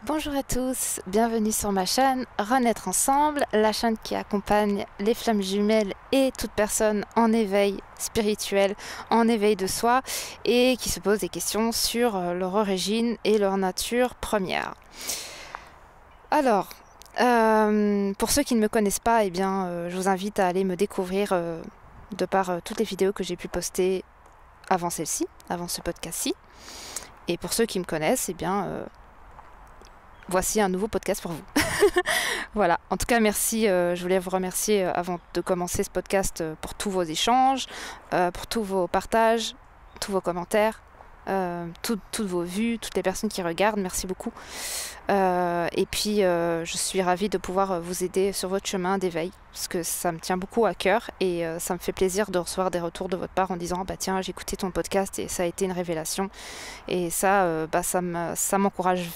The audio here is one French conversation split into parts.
Bonjour à tous, bienvenue sur ma chaîne Renaître Ensemble, la chaîne qui accompagne les flammes jumelles et toute personne en éveil spirituel, en éveil de soi et qui se pose des questions sur leur origine et leur nature première. Alors, pour ceux qui ne me connaissent pas, je vous invite à aller me découvrir de par toutes les vidéos que j'ai pu poster avant celle-ci, avant ce podcast-ci. Et pour ceux qui me connaissent, voici un nouveau podcast pour vous. Voilà, en tout cas merci, je voulais vous remercier avant de commencer ce podcast pour tous vos échanges, pour tous vos partages, tous vos commentaires, toutes vos vues, toutes les personnes qui regardent, merci beaucoup. Je suis ravie de pouvoir vous aider sur votre chemin d'éveil, parce que ça me tient beaucoup à cœur et ça me fait plaisir de recevoir des retours de votre part en disant bah tiens j'ai écouté ton podcast et ça a été une révélation et ça m'encourage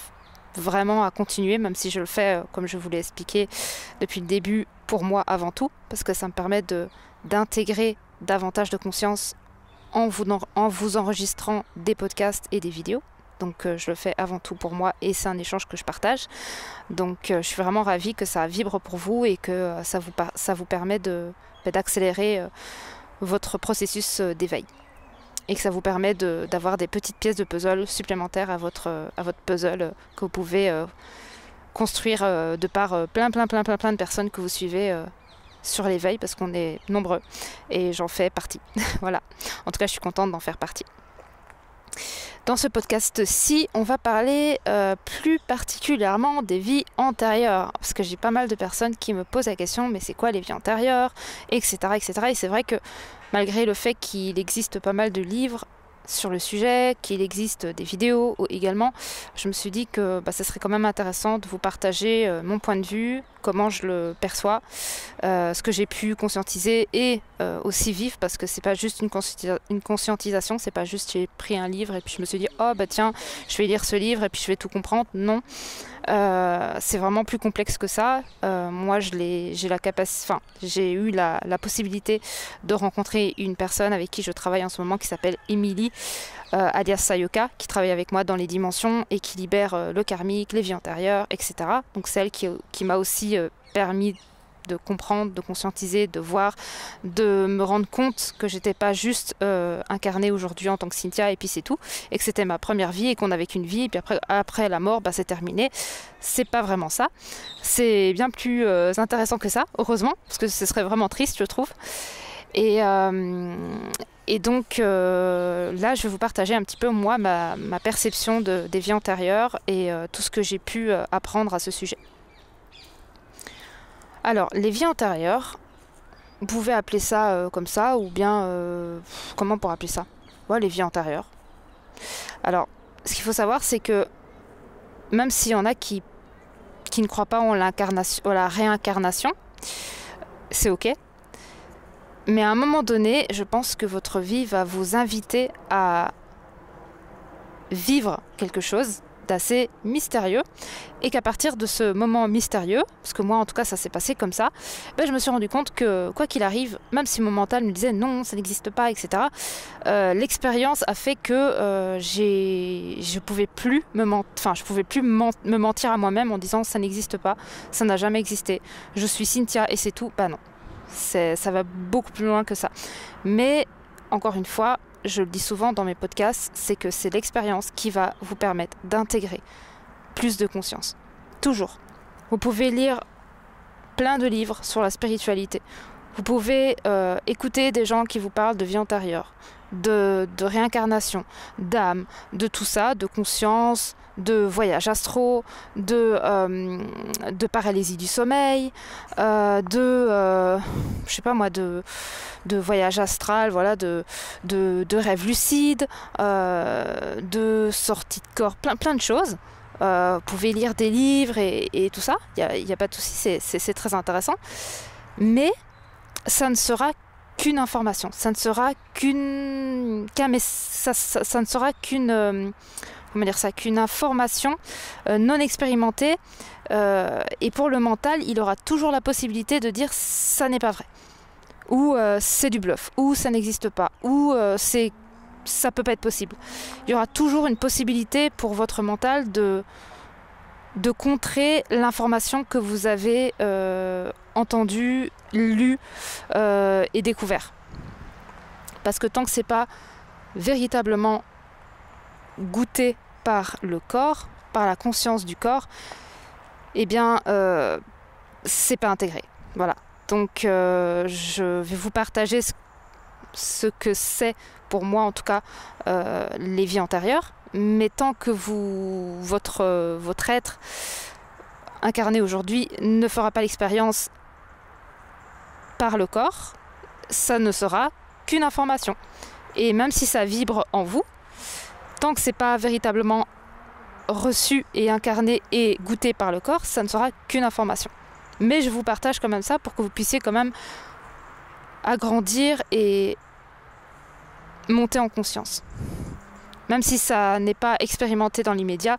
vraiment à continuer, même si je le fais, comme je vous l'ai expliqué depuis le début, pour moi avant tout, parce que ça me permet d'intégrer davantage de conscience en vous enregistrant des podcasts et des vidéos. Donc je le fais avant tout pour moi et c'est un échange que je partage. Donc je suis vraiment ravie que ça vibre pour vous et que ça vous permet d'accélérer votre processus d'éveil. Et que ça vous permet d'avoir des petites pièces de puzzle supplémentaires à votre puzzle que vous pouvez construire de par plein de personnes que vous suivez sur l'éveil, parce qu'on est nombreux et j'en fais partie. Voilà. En tout cas, je suis contente d'en faire partie. Dans ce podcast-ci, on va parler plus particulièrement des vies antérieures, parce que j'ai pas mal de personnes qui me posent la question, mais c'est quoi les vies antérieures, etc., etc. Et c'est vrai que malgré le fait qu'il existe pas mal de livres sur le sujet, qu'il existe des vidéos également, je me suis dit que ça serait quand même intéressant de vous partager mon point de vue, comment je le perçois, ce que j'ai pu conscientiser et aussi vivre, parce que c'est pas juste une conscientisation, c'est pas juste j'ai pris un livre et puis je me suis dit oh bah tiens je vais lire ce livre et puis je vais tout comprendre. Non, c'est vraiment plus complexe que ça. Moi j'ai eu la possibilité de rencontrer une personne avec qui je travaille en ce moment qui s'appelle Émilie alias Sayoka, qui travaille avec moi dans les dimensions et qui libère le karmique, les vies antérieures, etc. Donc c'est elle qui m'a aussi permis de comprendre, de conscientiser, de voir, de me rendre compte que j'étais pas juste incarnée aujourd'hui en tant que Cynthia et puis c'est tout, et que c'était ma première vie et qu'on n'avait qu'une vie et puis après la mort c'est terminé. C'est pas vraiment ça, c'est bien plus intéressant que ça, heureusement, parce que ce serait vraiment triste je trouve. Et donc là, je vais vous partager un petit peu, moi, ma perception des vies antérieures et tout ce que j'ai pu apprendre à ce sujet. Alors, les vies antérieures, vous pouvez appeler ça comme ça, ou bien, comment on pourrait appeler ça ? Ouais, les vies antérieures. Alors, ce qu'il faut savoir, c'est que même s'il y en a qui ne croient pas en la réincarnation, c'est ok. Mais à un moment donné, je pense que votre vie va vous inviter à vivre quelque chose d'assez mystérieux et qu'à partir de ce moment mystérieux, parce que moi en tout cas ça s'est passé comme ça, je me suis rendu compte que quoi qu'il arrive, même si mon mental me disait non, ça n'existe pas, etc., l'expérience a fait que je pouvais plus me mentir à moi-même en disant ça n'existe pas, ça n'a jamais existé, je suis Cynthia et c'est tout. Non. Ça va beaucoup plus loin que ça. Mais, encore une fois, je le dis souvent dans mes podcasts, c'est que c'est l'expérience qui va vous permettre d'intégrer plus de conscience. Toujours. Vous pouvez lire plein de livres sur la spiritualité. Vous pouvez écouter des gens qui vous parlent de vie antérieure, de réincarnation, d'âme, de tout ça, de conscience, de voyages astraux, de paralysie du sommeil, de voyage astral, voilà, de rêves lucides, de sortie de corps, plein de choses. Vous pouvez lire des livres et tout ça, il y a pas de souci, c'est très intéressant. Mais ça ne sera qu'une information, ça ne sera qu'une qu'une information non expérimentée, et pour le mental il aura toujours la possibilité de dire ça n'est pas vrai, ou c'est du bluff, ou ça n'existe pas, ou ça peut pas être possible. Il y aura toujours une possibilité pour votre mental de contrer l'information que vous avez entendue, lue et découvert. Parce que tant que c'est pas véritablement goûté par le corps, par la conscience du corps, eh bien c'est pas intégré. Voilà. Donc je vais vous partager ce que c'est pour moi en tout cas les vies antérieures. Mais tant que votre être incarné aujourd'hui ne fera pas l'expérience par le corps, ça ne sera qu'une information. Et même si ça vibre en vous, tant que c'est pas véritablement reçu et incarné et goûté par le corps, ça ne sera qu'une information. Mais je vous partage quand même ça pour que vous puissiez quand même agrandir et monter en conscience. Même si ça n'est pas expérimenté dans l'immédiat,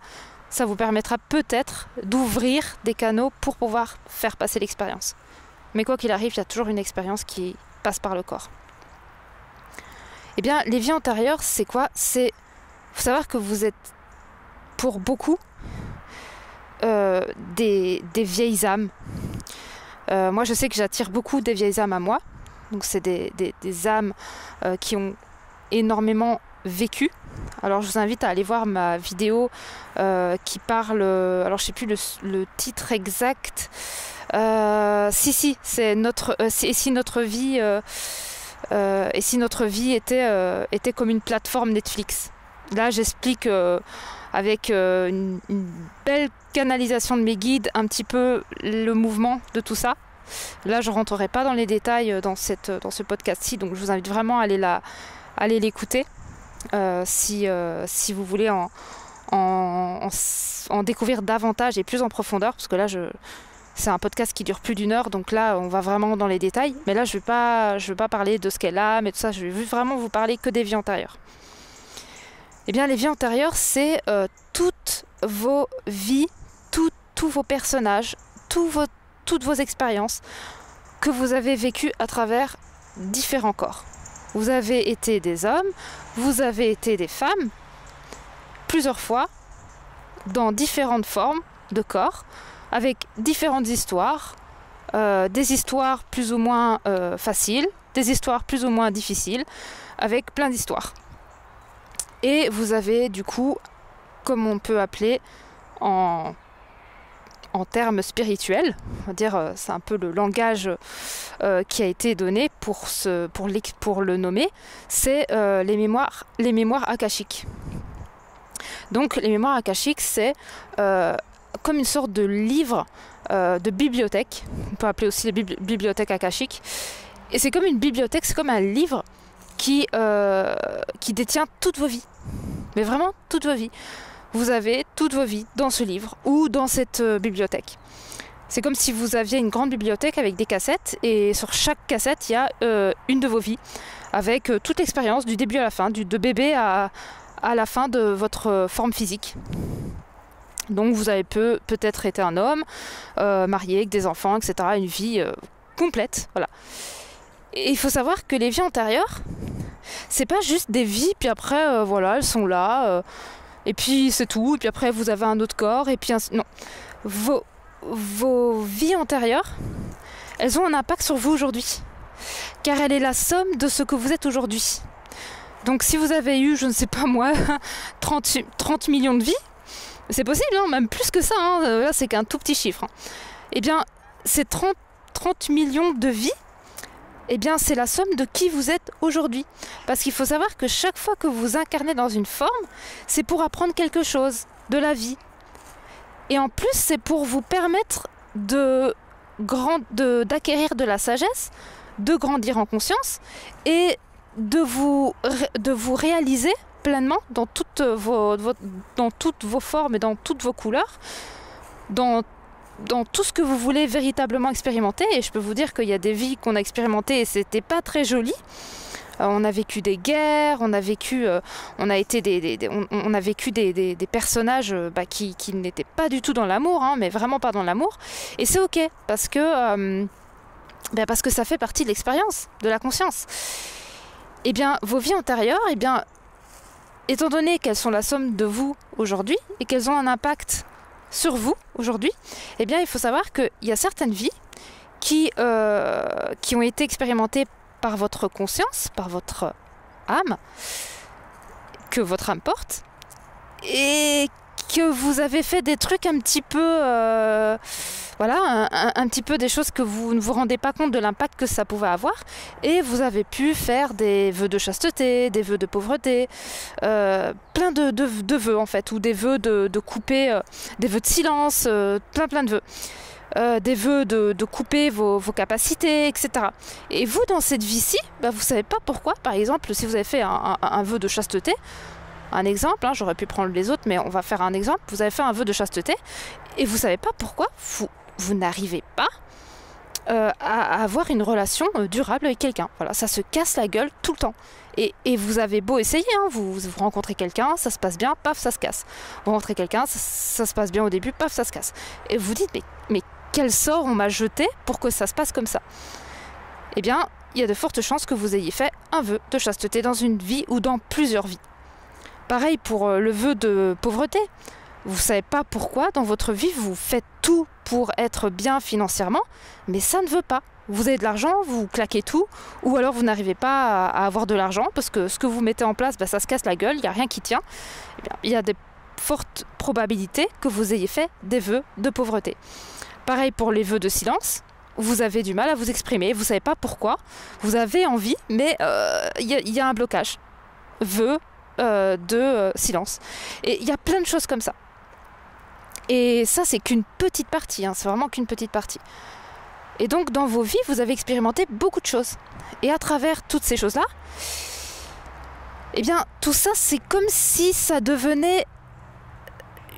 ça vous permettra peut-être d'ouvrir des canaux pour pouvoir faire passer l'expérience. Mais quoi qu'il arrive, il y a toujours une expérience qui passe par le corps. Eh bien, les vies antérieures, c'est quoi ? Il faut savoir que vous êtes, pour beaucoup, des vieilles âmes. Moi, je sais que j'attire beaucoup des vieilles âmes à moi. Donc, c'est des âmes qui ont énormément vécu. Alors je vous invite à aller voir ma vidéo qui parle, alors je sais plus le titre exact, c'est notre et si notre vie était comme une plateforme Netflix. Là j'explique avec une belle canalisation de mes guides un petit peu le mouvement de tout ça. Là je rentrerai pas dans les détails dans ce podcast-ci, donc je vous invite vraiment à aller l'écouter. Si vous voulez en découvrir davantage et plus en profondeur, parce que là c'est un podcast qui dure plus d'1 heure, donc là on va vraiment dans les détails, mais là je vais pas parler de ce qu'elle a, mais tout ça, je vais vraiment vous parler que des vies antérieures. Eh bien les vies antérieures, c'est toutes vos vies, tous vos personnages, toutes vos expériences que vous avez vécues à travers différents corps. Vous avez été des hommes, vous avez été des femmes, plusieurs fois, dans différentes formes de corps, avec différentes histoires, des histoires plus ou moins faciles, des histoires plus ou moins difficiles, avec plein d'histoires. Et vous avez du coup, comme on peut appeler en termes spirituels, on va dire, c'est un peu le langage qui a été donné pour le nommer, c'est les mémoires akashiques. Donc les mémoires akashiques, c'est comme une sorte de livre de bibliothèque, on peut appeler aussi les bibliothèques akashiques, et c'est comme une bibliothèque, c'est comme un livre qui détient toutes vos vies, mais vraiment toutes vos vies. Vous avez toutes vos vies dans ce livre ou dans cette bibliothèque. C'est comme si vous aviez une grande bibliothèque avec des cassettes, et sur chaque cassette, il y a une de vos vies, avec toute l'expérience du début à la fin, de bébé à la fin de votre forme physique. Donc vous avez peut-être été un homme, marié, avec des enfants, etc. Une vie complète. Voilà. Et il faut savoir que les vies antérieures, c'est pas juste des vies, puis après, voilà, elles sont là... et puis c'est tout, et puis après vous avez un autre corps, et puis non. Vos vies antérieures, elles ont un impact sur vous aujourd'hui, car elle est la somme de ce que vous êtes aujourd'hui. Donc si vous avez eu, je ne sais pas moi, 30 millions de vies, c'est possible, hein, même plus que ça, hein, là c'est qu'un tout petit chiffre. Hein. Eh bien, ces 30 millions de vies, eh bien c'est la somme de qui vous êtes aujourd'hui. Parce qu'il faut savoir que chaque fois que vous incarnez dans une forme, c'est pour apprendre quelque chose de la vie. Et en plus, c'est pour vous permettre d'acquérir de la sagesse, de grandir en conscience et de vous réaliser pleinement dans toutes vos formes et dans toutes vos couleurs, dans tout ce que vous voulez véritablement expérimenter. Et je peux vous dire qu'il y a des vies qu'on a expérimentées et c'était pas très joli. On a vécu des guerres, on a vécu des personnages qui n'étaient pas du tout dans l'amour, hein, mais vraiment pas dans l'amour. Et c'est ok, parce que ça fait partie de l'expérience, de la conscience. Eh bien, vos vies antérieures, eh bien, étant donné qu'elles sont la somme de vous aujourd'hui et qu'elles ont un impact sur vous aujourd'hui, eh bien il faut savoir qu'il y a certaines vies qui ont été expérimentées par votre conscience, par votre âme, que votre âme porte, et que vous avez fait des trucs un petit peu, voilà, un petit peu des choses que vous ne vous rendez pas compte de l'impact que ça pouvait avoir, et vous avez pu faire des vœux de chasteté, des vœux de pauvreté, plein de vœux en fait, ou des vœux de couper, des vœux de silence, plein de vœux. Des vœux de couper vos capacités, etc. Et vous, dans cette vie-ci, bah, vous ne savez pas pourquoi. Par exemple, si vous avez fait un vœu de chasteté, un exemple, hein, j'aurais pu prendre les autres, mais on va faire un exemple. Vous avez fait un vœu de chasteté et vous ne savez pas pourquoi vous n'arrivez pas à avoir une relation durable avec quelqu'un. Voilà, ça se casse la gueule tout le temps. Et vous avez beau essayer, hein, vous rencontrez quelqu'un, ça se passe bien, paf, ça se casse. Vous rencontrez quelqu'un, ça se passe bien au début, paf, ça se casse. Et vous dites, mais quel sort on m'a jeté pour que ça se passe comme ça? Eh bien, il y a de fortes chances que vous ayez fait un vœu de chasteté dans une vie ou dans plusieurs vies. Pareil pour le vœu de pauvreté. Vous ne savez pas pourquoi dans votre vie vous faites tout pour être bien financièrement, mais ça ne veut pas. Vous avez de l'argent, vous claquez tout, ou alors vous n'arrivez pas à avoir de l'argent parce que ce que vous mettez en place, bah, ça se casse la gueule, il n'y a rien qui tient. Eh bien, il y a des fortes probabilités que vous ayez fait des vœux de pauvreté. Pareil pour les vœux de silence. Vous avez du mal à vous exprimer, vous ne savez pas pourquoi. Vous avez envie, mais il y a un blocage. Vœux de silence. Et il y a plein de choses comme ça. Et ça, c'est qu'une petite partie, hein, c'est vraiment qu'une petite partie. Et donc, dans vos vies, vous avez expérimenté beaucoup de choses. Et à travers toutes ces choses-là, eh bien, tout ça, c'est comme si ça devenait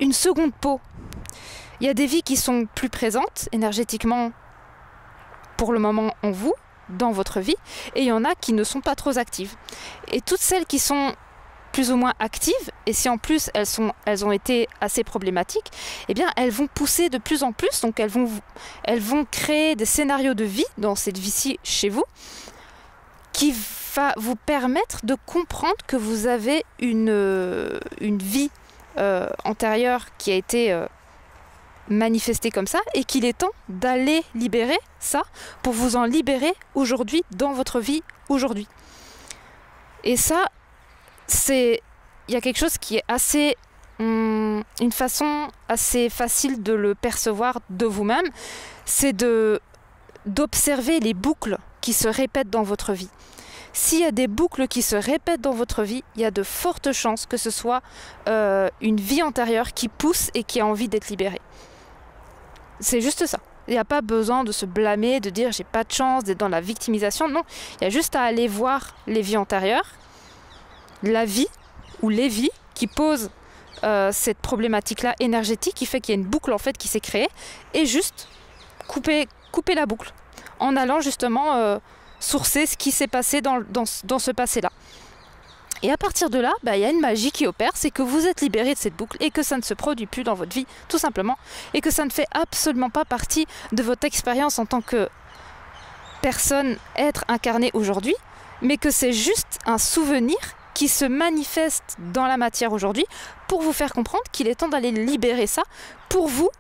une seconde peau. Il y a des vies qui sont plus présentes énergétiquement pour le moment en vous, dans votre vie, et il y en a qui ne sont pas trop actives. Et toutes celles qui sont plus ou moins actives, et si en plus elles ont été assez problématiques, eh bien elles vont pousser de plus en plus, donc elles vont créer des scénarios de vie dans cette vie-ci chez vous, qui va vous permettre de comprendre que vous avez une vie antérieure qui a été manifestée comme ça, et qu'il est temps d'aller libérer ça pour vous en libérer aujourd'hui, dans votre vie aujourd'hui. Et ça, il y a quelque chose qui est assez, une façon assez facile de le percevoir de vous-même, c'est d'observer les boucles qui se répètent dans votre vie. S'il y a des boucles qui se répètent dans votre vie, il y a de fortes chances que ce soit une vie antérieure qui pousse et qui a envie d'être libérée. C'est juste ça. Il n'y a pas besoin de se blâmer, de dire j'ai pas de chance, d'être dans la victimisation. Non, il y a juste à aller voir les vies antérieures, la vie ou les vies qui posent cette problématique-là énergétique qui fait qu'il y a une boucle en fait qui s'est créée, et juste couper la boucle en allant justement sourcer ce qui s'est passé dans ce passé-là. Et à partir de là, il y a une magie qui opère, c'est que vous êtes libéré de cette boucle et que ça ne se produit plus dans votre vie, tout simplement, et que ça ne fait absolument pas partie de votre expérience en tant que personne, être incarné aujourd'hui, mais que c'est juste un souvenir qui se manifeste dans la matière aujourd'hui pour vous faire comprendre qu'il est temps d'aller libérer ça pour vous,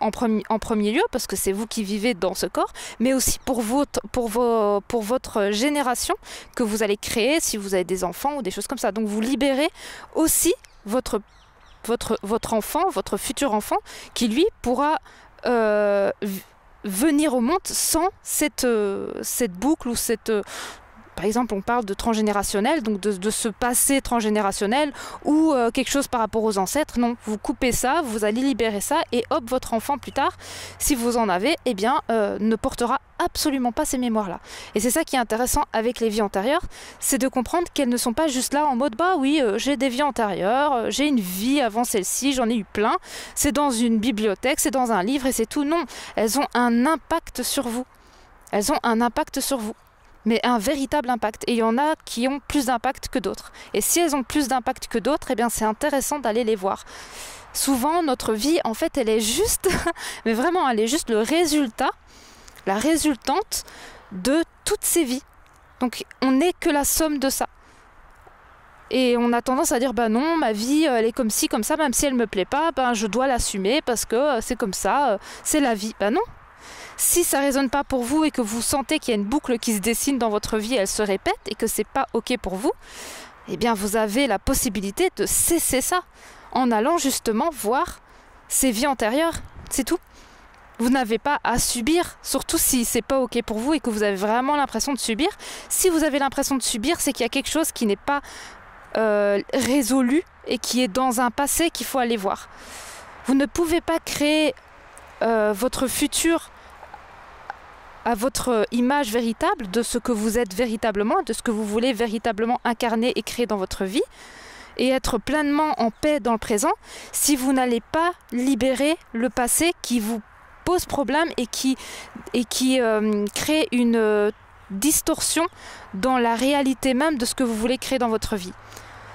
en premier lieu, parce que c'est vous qui vivez dans ce corps, mais aussi pour votre génération que vous allez créer si vous avez des enfants ou des choses comme ça. Donc vous libérez aussi votre enfant, votre futur enfant, qui lui pourra venir au monde sans cette boucle ou cette... Par exemple, on parle de transgénérationnel, donc de ce passé transgénérationnel ou quelque chose par rapport aux ancêtres. Non, vous coupez ça, vous allez libérer ça, et hop, votre enfant plus tard, si vous en avez, eh bien, ne portera absolument pas ces mémoires-là. Et c'est ça qui est intéressant avec les vies antérieures, c'est de comprendre qu'elles ne sont pas juste là en mode bah oui, j'ai des vies antérieures, j'ai une vie avant celle-ci, j'en ai eu plein, c'est dans une bibliothèque, c'est dans un livre et c'est tout. Non, elles ont un impact sur vous. Elles ont un impact sur vous. Mais un véritable impact. Et il y en a qui ont plus d'impact que d'autres. Et si elles ont plus d'impact que d'autres, eh bien c'est intéressant d'aller les voir. Souvent, notre vie, en fait, elle est juste, mais vraiment, elle est juste le résultat, la résultante de toutes ces vies. Donc, on n'est que la somme de ça. Et on a tendance à dire, bah non, ma vie, elle est comme ci, comme ça, même si elle me plaît pas, ben je dois l'assumer parce que c'est comme ça, c'est la vie. Bah non. Si ça résonne pas pour vous et que vous sentez qu'il y a une boucle qui se dessine dans votre vie, elle se répète et que c'est pas ok pour vous, eh bien vous avez la possibilité de cesser ça en allant justement voir ces vies antérieures. C'est tout. Vous n'avez pas à subir, surtout si c'est pas ok pour vous et que vous avez vraiment l'impression de subir. Si vous avez l'impression de subir, c'est qu'il y a quelque chose qui n'est pas résolu et qui est dans un passé qu'il faut aller voir. Vous ne pouvez pas créer votre futur à votre image véritable de ce que vous êtes véritablement, de ce que vous voulez véritablement incarner et créer dans votre vie, et être pleinement en paix dans le présent, si vous n'allez pas libérer le passé qui vous pose problème et qui crée une distorsion dans la réalité même de ce que vous voulez créer dans votre vie.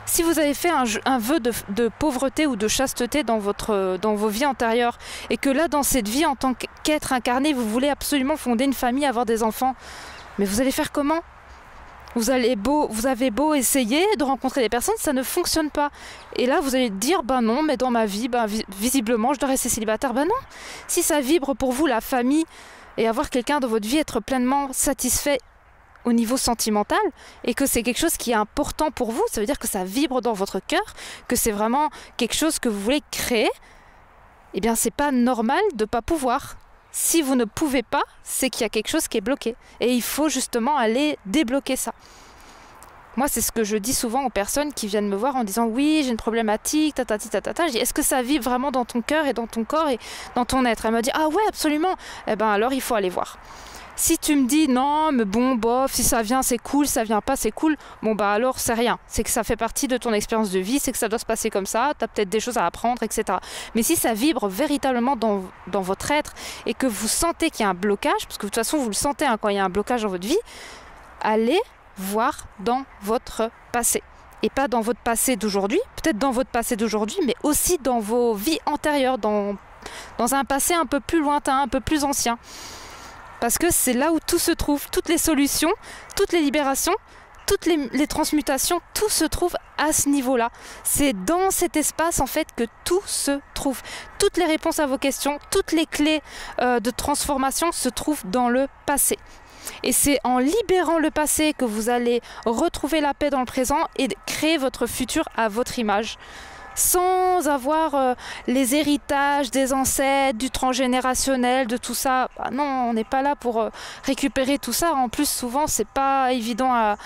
Si vous avez fait un vœu de pauvreté ou de chasteté dans vos vies antérieures et que là, dans cette vie, en tant qu'être incarné, vous voulez absolument fonder une famille, avoir des enfants, mais vous allez faire comment ? Vous avez beau essayer de rencontrer des personnes, ça ne fonctionne pas. Et là, vous allez dire, ben non, mais dans ma vie, visiblement, je dois rester célibataire. Ben non. Si ça vibre pour vous, la famille, et avoir quelqu'un dans votre vie, être pleinement satisfait au niveau sentimental, et que c'est quelque chose qui est important pour vous, ça veut dire que ça vibre dans votre cœur, que c'est vraiment quelque chose que vous voulez créer, eh bien c'est pas normal de ne pas pouvoir. Si vous ne pouvez pas, c'est qu'il y a quelque chose qui est bloqué. Et il faut justement aller débloquer ça. Moi, c'est ce que je dis souvent aux personnes qui viennent me voir en disant « Oui, j'ai une problématique, tatati tatata ». Je dis « Est-ce que ça vibre vraiment dans ton cœur et dans ton corps et dans ton être ?» Elle me dit « Ah ouais, absolument !» Eh bien alors, il faut aller voir. Si tu me dis non, mais bon, bof, si ça vient, c'est cool, ça vient pas, c'est cool, bon, bah alors, c'est rien. C'est que ça fait partie de ton expérience de vie, c'est que ça doit se passer comme ça, tu as peut-être des choses à apprendre, etc. Mais si ça vibre véritablement dans votre être et que vous sentez qu'il y a un blocage, parce que de toute façon, vous le sentez hein, quand il y a un blocage dans votre vie, allez voir dans votre passé. Et pas dans votre passé d'aujourd'hui, peut-être dans votre passé d'aujourd'hui, mais aussi dans vos vies antérieures, dans un passé un peu plus lointain, un peu plus ancien. Parce que c'est là où tout se trouve, toutes les solutions, toutes les libérations, toutes les transmutations, tout se trouve à ce niveau-là. C'est dans cet espace en fait que tout se trouve. Toutes les réponses à vos questions, toutes les clés de transformation se trouvent dans le passé. Et c'est en libérant le passé que vous allez retrouver la paix dans le présent et créer votre futur à votre image. Sans avoir les héritages des ancêtres, du transgénérationnel, de tout ça. Bah non, on n'est pas là pour récupérer tout ça. En plus, souvent, c'est pas évident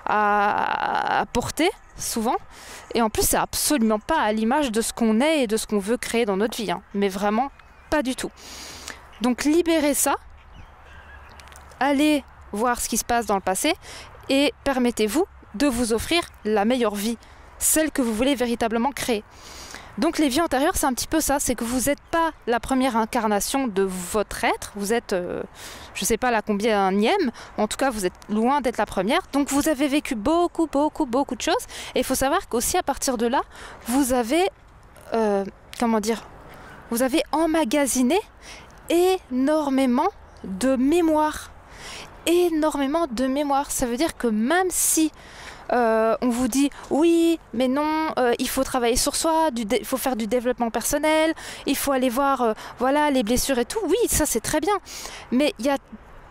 à porter, souvent. Et en plus, c'est absolument pas à l'image de ce qu'on est et de ce qu'on veut créer dans notre vie. Hein. Mais vraiment, pas du tout. Donc, libérez ça. Allez voir ce qui se passe dans le passé et permettez-vous de vous offrir la meilleure vie. Celle que vous voulez véritablement créer. Donc les vies antérieures, c'est un petit peu ça, c'est que vous n'êtes pas la première incarnation de votre être, vous êtes, je ne sais pas la combienième, en tout cas vous êtes loin d'être la première, donc vous avez vécu beaucoup de choses, et il faut savoir qu'aussi à partir de là, vous avez, vous avez emmagasiné énormément de mémoire. Ça veut dire que même si on vous dit oui mais non il faut travailler sur soi, il faut faire du développement personnel, il faut aller voir voilà les blessures et tout, oui ça c'est très bien, mais il y a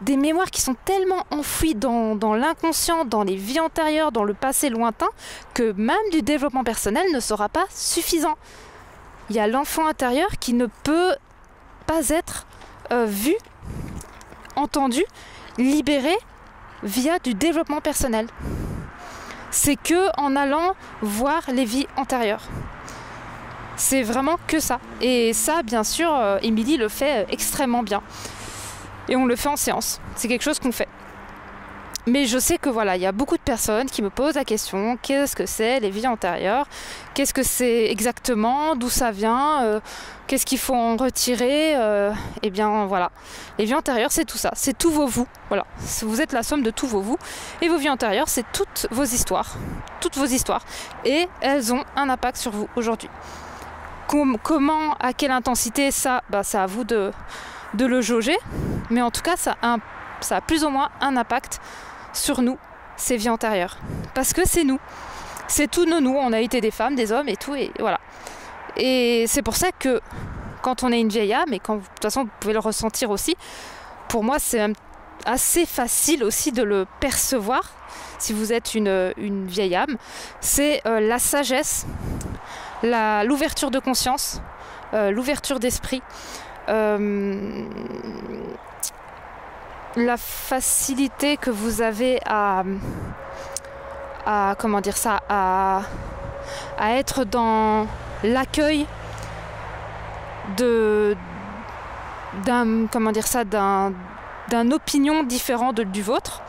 des mémoires qui sont tellement enfouies dans l'inconscient, dans les vies antérieures, dans le passé lointain, que même du développement personnel ne sera pas suffisant. Il y a l'enfant intérieur qui ne peut pas être vu, entendu, libéré via du développement personnel. C'est que en allant voir les vies antérieures. C'est vraiment que ça. Et ça, bien sûr, Émilie le fait extrêmement bien. Et on le fait en séance. C'est quelque chose qu'on fait. Mais je sais que voilà, il y a beaucoup de personnes qui me posent la question, qu'est-ce que c'est les vies antérieures? Qu'est-ce que c'est exactement? D'où ça vient? Qu'est-ce qu'il faut en retirer? Eh bien voilà, les vies antérieures c'est tout ça, c'est tous vos vous. Voilà, vous êtes la somme de tous vos vous. Et vos vies antérieures c'est toutes vos histoires. Et elles ont un impact sur vous aujourd'hui. Comment, à quelle intensité, ça, c'est à vous de le jauger. Mais en tout cas, ça a plus ou moins un impact sur nous, ces vies antérieures. Parce que c'est nous. c'est tout de nous, on a été des femmes, des hommes et tout, et voilà. Et c'est pour ça que quand on est une vieille âme, et quand, de toute façon vous pouvez le ressentir aussi, pour moi c'est même assez facile aussi de le percevoir si vous êtes une vieille âme, c'est la sagesse, l'ouverture de conscience, l'ouverture d'esprit, la facilité que vous avez à comment dire ça, à être dans l'accueil d'un opinion différente du vôtre,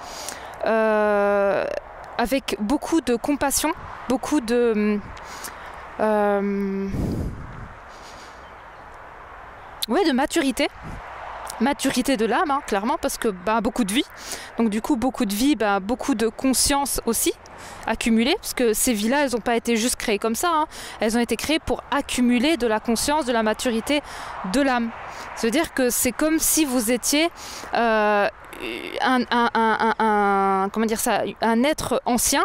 avec beaucoup de compassion, beaucoup de maturité de l'âme, hein, clairement, parce que beaucoup de vie, donc du coup beaucoup de vie, beaucoup de conscience aussi accumulée, parce que ces vies-là, elles n'ont pas été juste créées comme ça, hein. Elles ont été créées pour accumuler de la conscience, de la maturité de l'âme. Ça veut dire que c'est comme si vous étiez un être ancien,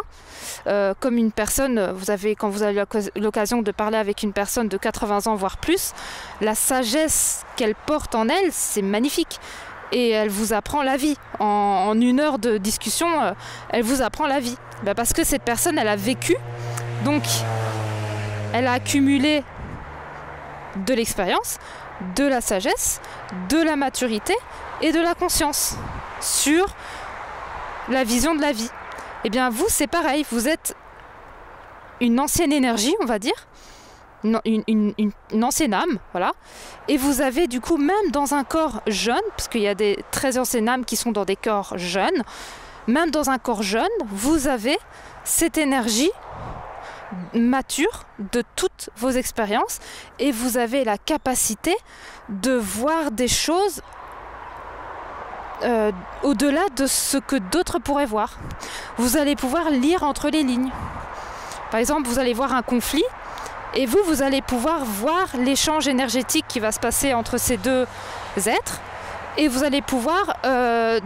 comme une personne, quand vous avez l'occasion de parler avec une personne de 80 ans voire plus, la sagesse qu'elle porte en elle, c'est magnifique. Et elle vous apprend la vie. En 1 heure de discussion, elle vous apprend la vie. Parce que cette personne, elle a vécu, donc elle a accumulé de l'expérience, de la sagesse, de la maturité et de la conscience sur la vision de la vie. Eh bien vous, c'est pareil, vous êtes une ancienne énergie, on va dire, une ancienne âme, voilà, et vous avez du coup, même dans un corps jeune, parce qu'il y a des très anciennes âmes qui sont dans des corps jeunes, même dans un corps jeune, vous avez cette énergie mature de toutes vos expériences, et vous avez la capacité de voir des choses au-delà de ce que d'autres pourraient voir. Vous allez pouvoir lire entre les lignes. Par exemple, vous allez voir un conflit, et vous allez pouvoir voir l'échange énergétique qui va se passer entre ces deux êtres, et vous allez pouvoir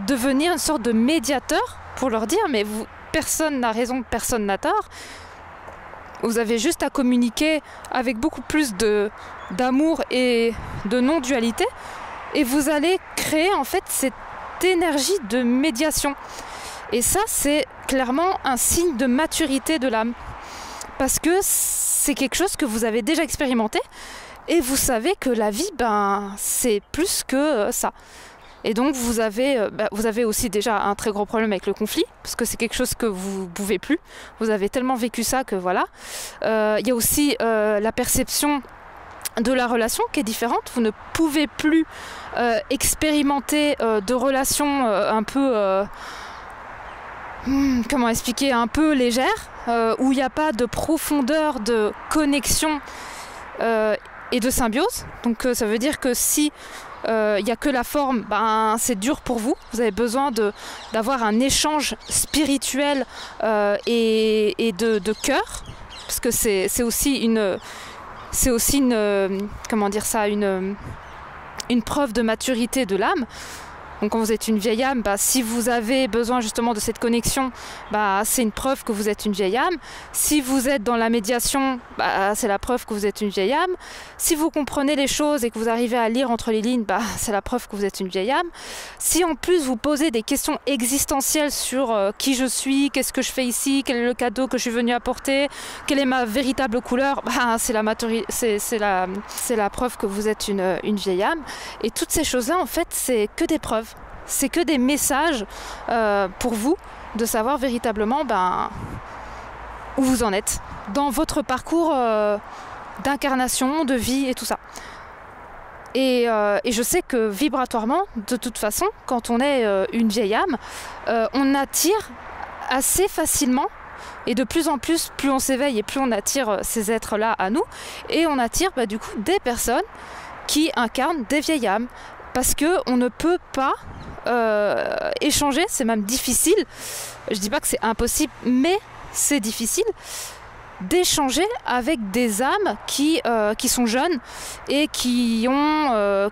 devenir une sorte de médiateur pour leur dire, mais personne n'a raison, personne n'a tort. Vous avez juste à communiquer avec beaucoup plus d'amour et de non-dualité, et vous allez créer en fait cette énergie de médiation. Et ça, c'est clairement un signe de maturité de l'âme, parce que c'est quelque chose que vous avez déjà expérimenté, et vous savez que la vie, c'est plus que ça. Et donc vous avez aussi déjà un très gros problème avec le conflit, parce que c'est quelque chose que vous ne pouvez plus. Vous avez tellement vécu ça que voilà. Il y a aussi la perception de la relation qui est différente. Vous ne pouvez plus expérimenter de relations un peu... comment expliquer, un peu légères, où il n'y a pas de profondeur de connexion et de symbiose. Donc ça veut dire que si il n'y a que la forme, c'est dur pour vous. Vous avez besoin d'avoir un échange spirituel et de cœur, parce que c'est aussi une comment dire ça, une preuve de maturité de l'âme. Donc quand vous êtes une vieille âme, si vous avez besoin justement de cette connexion, c'est une preuve que vous êtes une vieille âme. Si vous êtes dans la médiation, c'est la preuve que vous êtes une vieille âme. Si vous comprenez les choses et que vous arrivez à lire entre les lignes, c'est la preuve que vous êtes une vieille âme. Si en plus vous posez des questions existentielles sur qui je suis, qu'est-ce que je fais ici, quel est le cadeau que je suis venue apporter, quelle est ma véritable couleur, c'est la preuve que vous êtes une vieille âme. Et toutes ces choses-là, en fait, c'est que des preuves. C'est que des messages pour vous de savoir véritablement où vous en êtes dans votre parcours d'incarnation, de vie et tout ça. Et je sais que vibratoirement, de toute façon, quand on est une vieille âme, on attire assez facilement, et de plus en plus, plus on s'éveille et plus on attire ces êtres-là à nous, et on attire du coup des personnes qui incarnent des vieilles âmes, parce qu'on ne peut pas échanger, c'est même difficile. Je dis pas que c'est impossible, mais c'est difficile, d'échanger avec des âmes qui sont jeunes et qui ont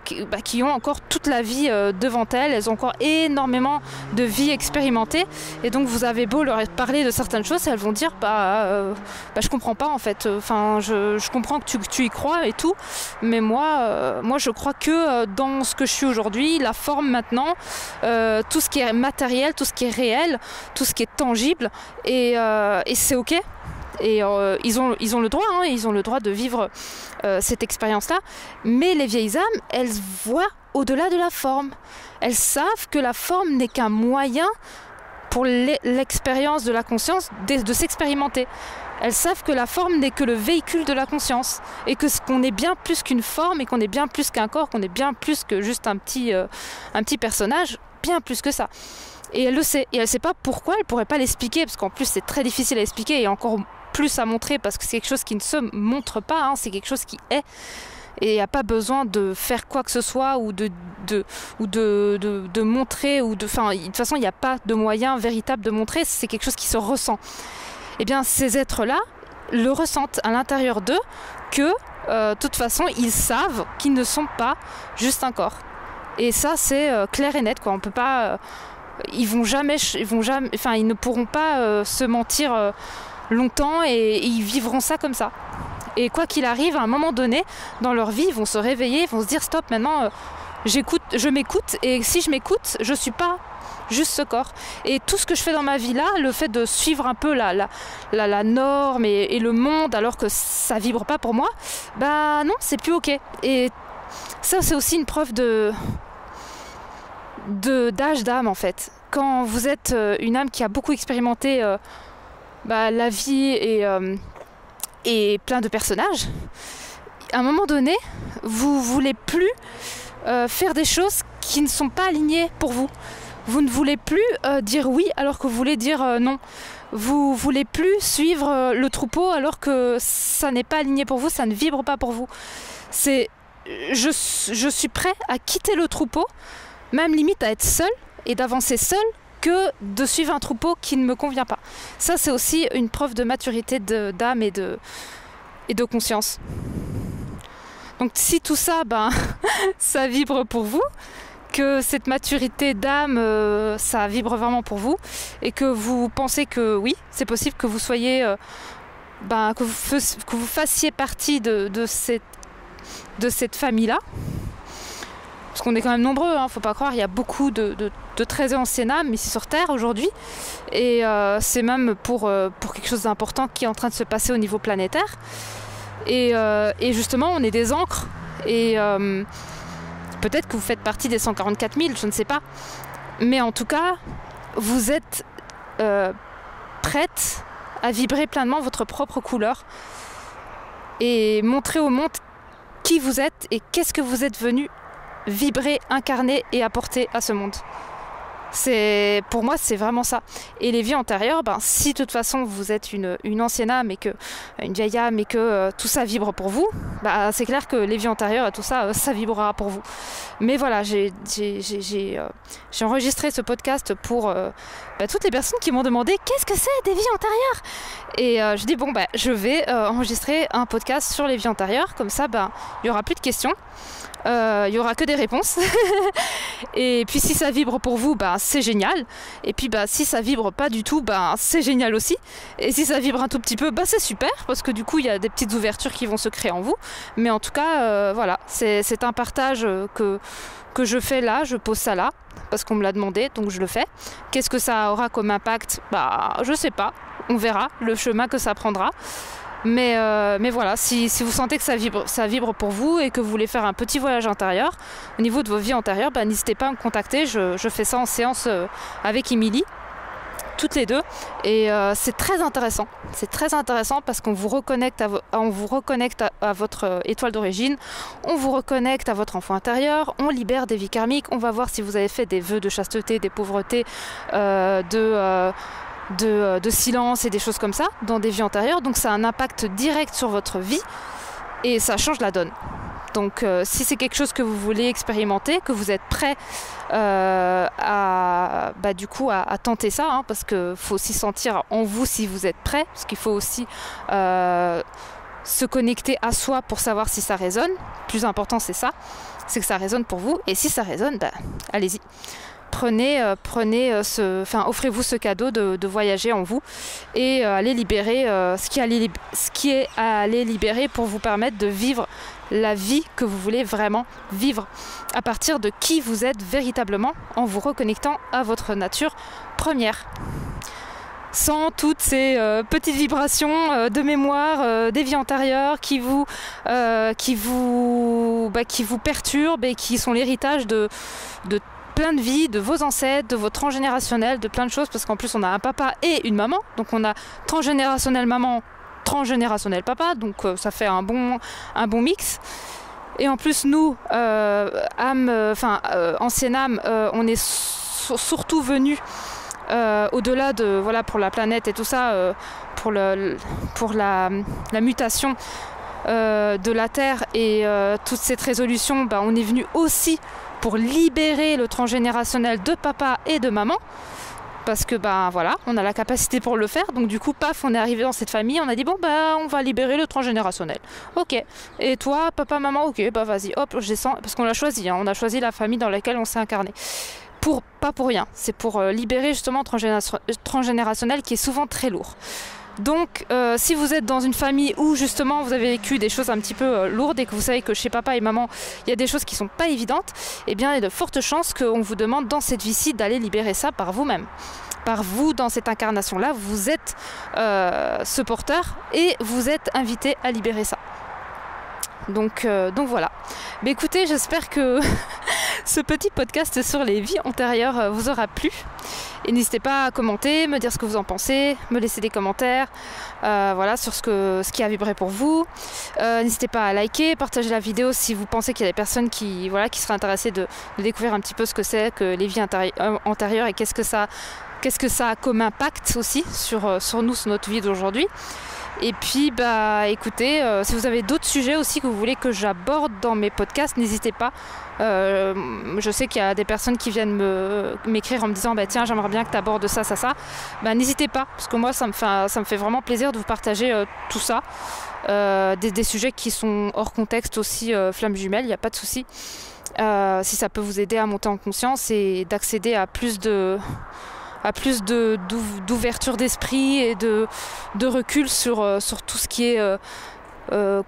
encore toute la vie devant elles ont encore énormément de vie expérimentée, et donc vous avez beau leur parler de certaines choses, elles vont dire je comprends pas en fait, je comprends que tu y crois et tout, mais moi je crois que dans ce que je suis aujourd'hui, la forme maintenant, tout ce qui est matériel, tout ce qui est réel, tout ce qui est tangible, et c'est ok. Et ils ont le droit, ils ont le droit de vivre cette expérience-là. Mais les vieilles âmes, elles voient au-delà de la forme. Elles savent que la forme n'est qu'un moyen pour l'expérience de la conscience de s'expérimenter. Elles savent que la forme n'est que le véhicule de la conscience, et que qu'on est bien plus qu'une forme, et qu'on est bien plus qu'un corps, qu'on est bien plus que juste un petit personnage, bien plus que ça. Et elle le sait, et elle ne sait pas pourquoi, elle ne pourrait pas l'expliquer, parce qu'en plus c'est très difficile à expliquer, et encore plus à montrer, parce que c'est quelque chose qui ne se montre pas, c'est quelque chose qui est, et il n'y a pas besoin de faire quoi que ce soit, ou de montrer, de toute façon il n'y a pas de moyen véritable de montrer, c'est quelque chose qui se ressent. Et bien ces êtres-là le ressentent à l'intérieur d'eux, que de toute façon ils savent qu'ils ne sont pas juste un corps. Et ça c'est clair et net, quoi. On peut pas... ils ne pourront pas se mentir longtemps, et ils vivront ça comme ça. Et quoi qu'il arrive, à un moment donné dans leur vie, ils vont se réveiller, ils vont se dire stop, maintenant je m'écoute, et si je m'écoute, je suis pas juste ce corps. Et tout ce que je fais dans ma vie là, le fait de suivre un peu la norme et le monde alors que ça vibre pas pour moi, non, c'est plus ok. Et ça c'est aussi une preuve d'âge d'âme en fait. Quand vous êtes une âme qui a beaucoup expérimenté la vie et plein de personnages, à un moment donné vous voulez plus faire des choses qui ne sont pas alignées pour vous. Vous ne voulez plus dire oui alors que vous voulez dire non. Vous voulez plus suivre le troupeau alors que ça n'est pas aligné pour vous, ça ne vibre pas pour vous. Je suis prêt à quitter le troupeau, même limite à être seul et d'avancer seul, que de suivre un troupeau qui ne me convient pas. Ça c'est aussi une preuve de maturité d'âme et de conscience. Donc si tout ça, ça vibre pour vous, que cette maturité d'âme, ça vibre vraiment pour vous, et que vous pensez que oui, c'est possible que vous soyez, que vous fassiez partie de cette famille-là. Parce qu'on est quand même nombreux, faut pas croire, il y a beaucoup de très anciennes âmes ici sur Terre aujourd'hui, et c'est même pour quelque chose d'important qui est en train de se passer au niveau planétaire. Et justement, on est des ancres, et peut-être que vous faites partie des 144 000, je ne sais pas. Mais en tout cas, vous êtes prête à vibrer pleinement votre propre couleur et montrer au monde qui vous êtes et qu'est-ce que vous êtes venu vibrer, incarner et apporter à ce monde. Pour moi, c'est vraiment ça. Et les vies antérieures, si de toute façon vous êtes une ancienne âme et une vieille âme et que tout ça vibre pour vous, c'est clair que les vies antérieures et tout ça, ça vibrera pour vous. Mais voilà, j'ai enregistré ce podcast pour toutes les personnes qui m'ont demandé qu'est-ce que c'est des vies antérieures. Et je dis je vais enregistrer un podcast sur les vies antérieures, comme ça il n'y aura plus de questions. Il y aura que des réponses. Et puis si ça vibre pour vous, c'est génial. Et puis si ça vibre pas du tout, c'est génial aussi. Et si ça vibre un tout petit peu, c'est super, parce que du coup il y a des petites ouvertures qui vont se créer en vous. Mais en tout cas voilà, c'est un partage que je fais là, je pose ça là parce qu'on me l'a demandé, donc je le fais. Qu'est-ce que ça aura comme impact? Je sais pas, on verra le chemin que ça prendra. Mais voilà, si vous sentez que ça vibre pour vous et que vous voulez faire un petit voyage intérieur au niveau de vos vies antérieures, n'hésitez pas à me contacter. Je fais ça en séance avec Émilie, toutes les deux, et c'est très intéressant. C'est très intéressant parce qu'on vous reconnecte à votre étoile d'origine, on vous reconnecte à votre enfant intérieur, on libère des vies karmiques, on va voir si vous avez fait des vœux de chasteté, des pauvretés, de silence et des choses comme ça dans des vies antérieures. Donc ça a un impact direct sur votre vie et ça change la donne. Donc si c'est quelque chose que vous voulez expérimenter, que vous êtes prêt à tenter ça, hein, parce qu'il faut aussi sentir en vous si vous êtes prêt, parce qu'il faut aussi se connecter à soi pour savoir si ça résonne. Le plus important c'est ça, c'est que ça résonne pour vous, et si ça résonne, allez-y. Offrez-vous ce cadeau de voyager en vous et allez libérer ce qui est à aller libérer pour vous permettre de vivre la vie que vous voulez vraiment vivre à partir de qui vous êtes véritablement, en vous reconnectant à votre nature première. Sans toutes ces petites vibrations de mémoire des vies antérieures qui vous perturbent et qui sont l'héritage de plein de vies, de vos ancêtres, de votre transgénérationnel, de plein de choses, parce qu'en plus on a un papa et une maman, donc on a transgénérationnel maman, transgénérationnel papa, donc ça fait un bon mix. Et en plus nous, ancienne âme, on est surtout venus au-delà de, voilà, pour la planète et tout ça, pour la mutation de la Terre et toute cette résolution, on est venu aussi pour libérer le transgénérationnel de papa et de maman, parce que voilà, on a la capacité pour le faire. Donc du coup, paf, on est arrivé dans cette famille, on a dit on va libérer le transgénérationnel. Ok. Et toi, papa, maman, ok, vas-y, hop, je descends, parce qu'on l'a choisi, hein, on a choisi la famille dans laquelle on s'est incarné. Pas pour rien, c'est pour libérer justement le transgénérationnel qui est souvent très lourd. Donc si vous êtes dans une famille où justement vous avez vécu des choses un petit peu lourdes et que vous savez que chez papa et maman il y a des choses qui sont pas évidentes, eh bien il y a de fortes chances qu'on vous demande dans cette vie-ci d'aller libérer ça par vous-même. Par vous, dans cette incarnation-là, vous êtes ce porteur et vous êtes invité à libérer ça. Donc voilà. Mais écoutez, j'espère que ce petit podcast sur les vies antérieures vous aura plu. Et n'hésitez pas à commenter, me dire ce que vous en pensez, me laisser des commentaires sur ce qui a vibré pour vous. N'hésitez pas à liker, partager la vidéo si vous pensez qu'il y a des personnes qui seraient intéressées de découvrir un petit peu ce que c'est que les vies antérieures et qu'est-ce que ça a comme impact aussi sur nous, sur notre vie d'aujourd'hui. Et puis écoutez, si vous avez d'autres sujets aussi que vous voulez que j'aborde dans mes podcasts, n'hésitez pas. Je sais qu'il y a des personnes qui viennent m'écrire en me disant tiens, j'aimerais bien que tu abordes ça. N'hésitez pas, parce que moi ça me fait vraiment plaisir de vous partager tout ça. Des sujets qui sont hors contexte aussi, flammes jumelles, il n'y a pas de souci. Si ça peut vous aider à monter en conscience et d'accéder à plus d'ouverture d'esprit et de recul sur tout ce qui est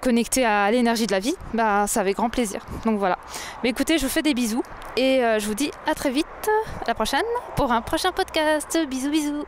connecté à l'énergie de la vie, ça avec grand plaisir. Donc voilà. Mais écoutez, je vous fais des bisous et je vous dis à très vite, à la prochaine pour un prochain podcast. Bisous bisous.